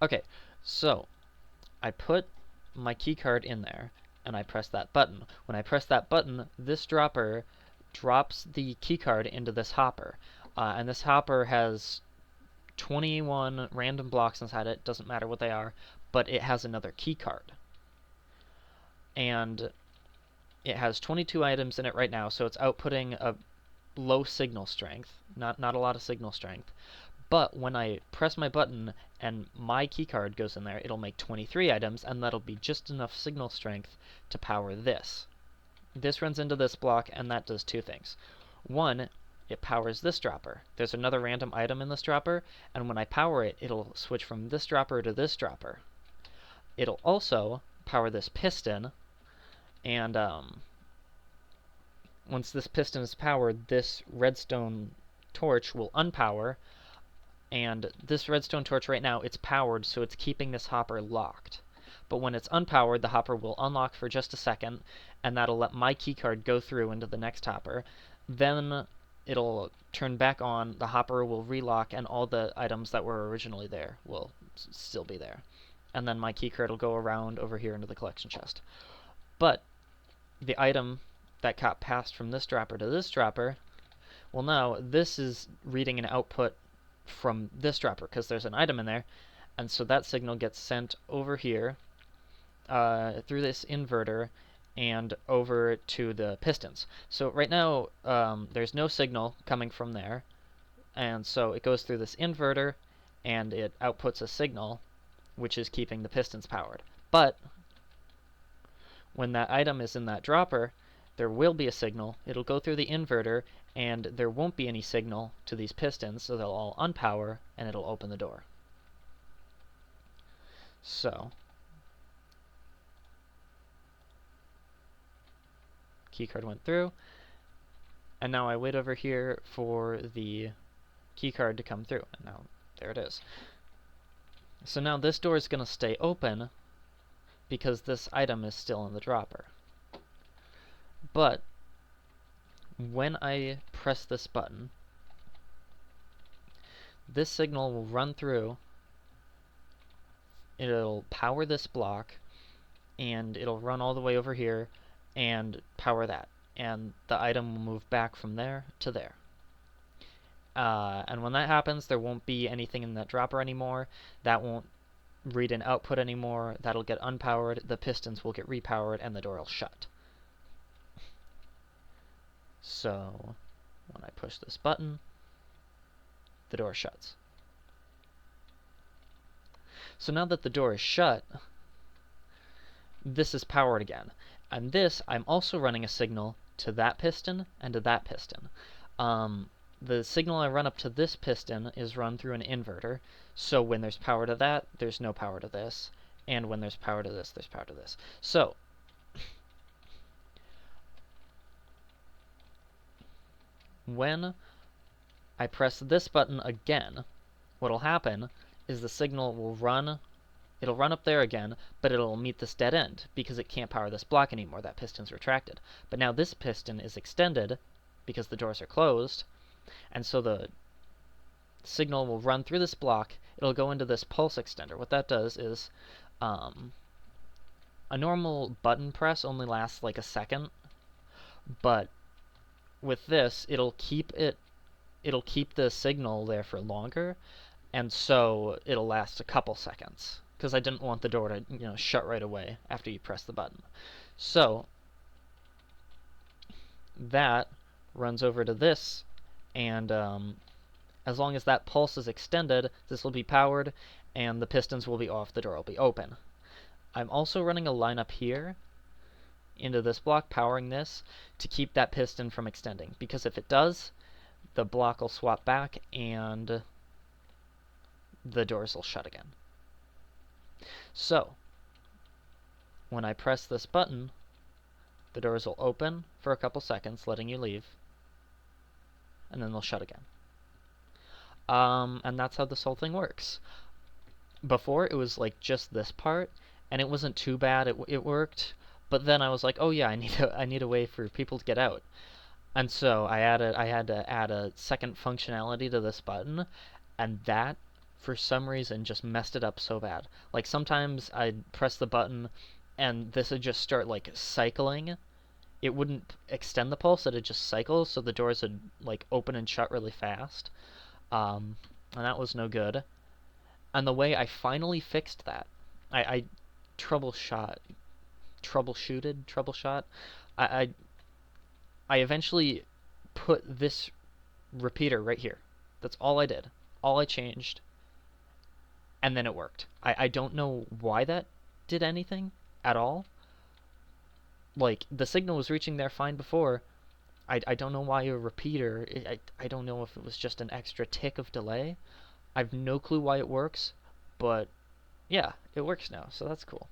Okay, so I put my keycard in there, and I press that button. When I press that button, this dropper drops the keycard into this hopper. And this hopper has 21 random blocks inside it, doesn't matter what they are, but it has another keycard. And it has 22 items in it right now, so it's outputting a low signal strength, not a lot of signal strength. But when I press my button and my keycard goes in there, it'll make 23 items, and that'll be just enough signal strength to power this. This runs into this block, and that does two things. One, it powers this dropper. There's another random item in this dropper, and when I power it, it'll switch from this dropper to this dropper. It'll also power this piston, and once this piston is powered, this redstone torch will unpower, and this redstone torch right now, it's powered, so it's keeping this hopper locked. But when it's unpowered, the hopper will unlock for just a second, and that'll let my keycard go through into the next hopper. Then it'll turn back on, the hopper will relock, and all the items that were originally there will still be there. And then my keycard will go around over here into the collection chest. But the item that got passed from this dropper to this dropper, well, now this is reading an output from this dropper because there's an item in there, and so that signal gets sent over here through this inverter and over to the pistons. So right now there's no signal coming from there, and so it goes through this inverter and it outputs a signal which is keeping the pistons powered. But when that item is in that dropper, there will be a signal. It'll go through the inverter, and there won't be any signal to these pistons, so they'll all unpower, and it'll open the door. So, keycard went through, and now I wait over here for the keycard to come through, and now there it is. So now this door is going to stay open because this item is still in the dropper. But when I press this button, this signal will run through, it'll power this block, and it'll run all the way over here and power that. And the item will move back from there to there. And when that happens, there won't be anything in that dropper anymore. That won't read an output anymore. That'll get unpowered, the pistons will get repowered, and the door will shut. So, when I push this button, the door shuts. So now that the door is shut, this is powered again. And this, I'm also running a signal to that piston and to that piston. The signal I run up to this piston is run through an inverter, so when there's power to that, there's no power to this, and when there's power to this, there's power to this. So, when I press this button again, what'll happen is the signal will run, it'll run up there again, but it'll meet this dead end because it can't power this block anymore. That piston's retracted. But now this piston is extended because the doors are closed, and so the signal will run through this block. It'll go into this pulse extender. What that does is a normal button press only lasts like a second, but with this, it'll keep the signal there for longer, and so it'll last a couple seconds because I didn't want the door to shut right away after you press the button. So that runs over to this, and as long as that pulse is extended, this will be powered, and the pistons will be off, the door will be open. I'm also running a line up here into this block, powering this, to keep that piston from extending, because if it does, the block will swap back, and the doors will shut again. So, when I press this button, the doors will open for a couple seconds, letting you leave, and then they'll shut again. And that's how this whole thing works. Before, it was like just this part, and it wasn't too bad, it worked, but then I was like, oh yeah, I need a way for people to get out. And so I had to add a second functionality to this button, and that for some reason, just messed it up so bad. Like, sometimes I'd press the button, and this would just start, like, cycling. It wouldn't extend the pulse, it'd just cycle, so the doors would, like, open and shut really fast. And that was no good. And the way I finally fixed that, I troubleshot, I I eventually put this repeater right here. That's all I did. All I changed. And then it worked. I don't know why that did anything at all. Like, the signal was reaching there fine before. I don't know why a repeater, I don't know if it was just an extra tick of delay. I've no clue why it works, but yeah, it works now, so that's cool.